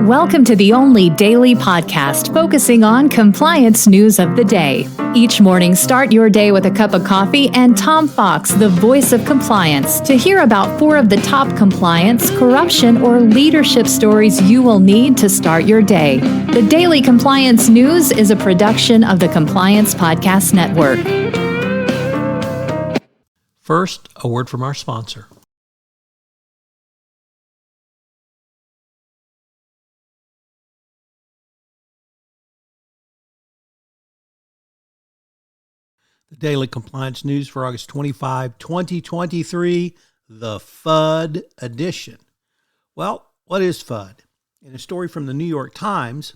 Welcome to the only daily podcast focusing on compliance news of the day. Each morning, start your day with a cup of coffee and Tom Fox, the voice of compliance, to hear about 4 of the top compliance, corruption, or leadership stories you will need to start your day. The Daily Compliance News is a production of the Compliance Podcast Network. First, a word from our sponsor. The Daily Compliance News for August 25, 2023, the FUD edition. Well, what is FUD? In a story from the New York Times,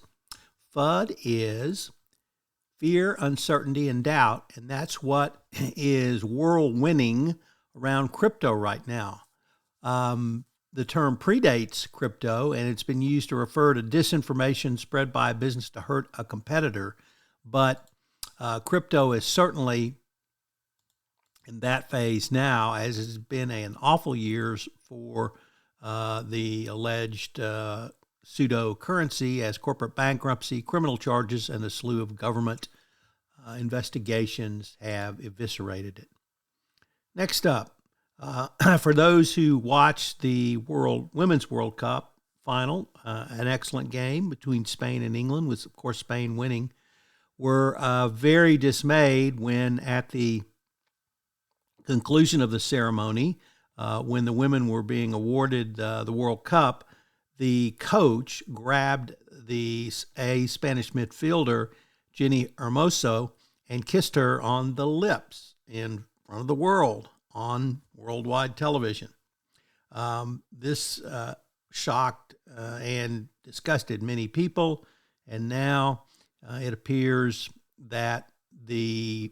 FUD is fear, uncertainty, and doubt, and that's what is whirlwinding around crypto right now. The term predates crypto, and it's been used to refer to disinformation spread by a business to hurt a competitor, but crypto is certainly in that phase now, as it's been an awful years for the alleged pseudo-currency, as corporate bankruptcy, criminal charges, and a slew of government investigations have eviscerated it. Next up, for those who watched the Women's World Cup final, an excellent game between Spain and England, with, of course, Spain winning, were very dismayed when at the conclusion of the ceremony, when the women were being awarded the World Cup, the coach grabbed a Spanish midfielder, Jenny Hermoso, and kissed her on the lips in front of the world on worldwide television. This shocked and disgusted many people, and now it appears that the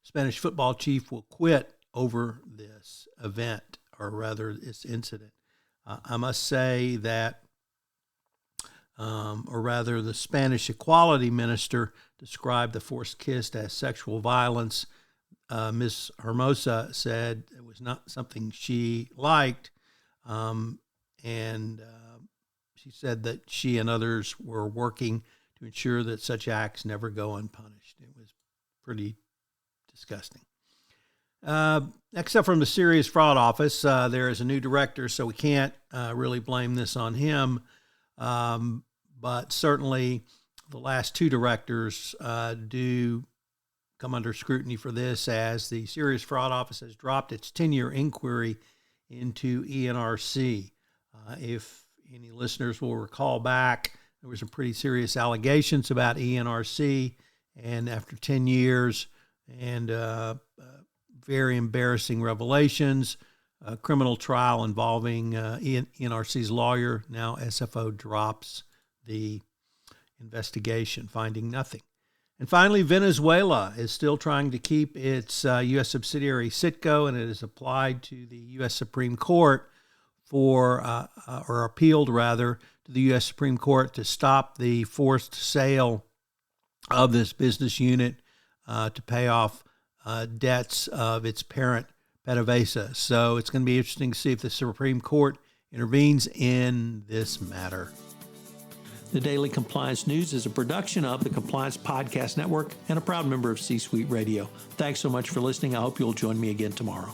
Spanish football chief will quit over this event, or rather this incident. I must say that, the Spanish equality minister described the forced kiss as sexual violence. Ms. Hermosa said it was not something she liked, and she said that she and others were working to ensure that such acts never go unpunished. It was pretty disgusting. Next up, from the Serious Fraud Office, there is a new director, so we can't really blame this on him. But certainly the last 2 directors do come under scrutiny for this, as the Serious Fraud Office has dropped its 10-year inquiry into ENRC. If any listeners will recall back, there were some pretty serious allegations about ENRC, and after 10 years and very embarrassing revelations, a criminal trial involving ENRC's lawyer, now SFO, drops the investigation, finding nothing. And finally, Venezuela is still trying to keep its U.S. subsidiary CITGO, and it has applied to the U.S. Supreme Court or appealed rather to the U.S. Supreme Court to stop the forced sale of this business unit to pay off debts of its parent, PDVSA. So it's going to be interesting to see if the Supreme Court intervenes in this matter. The Daily Compliance News is a production of the Compliance Podcast Network and a proud member of C-Suite Radio. Thanks so much for listening. I hope you'll join me again tomorrow.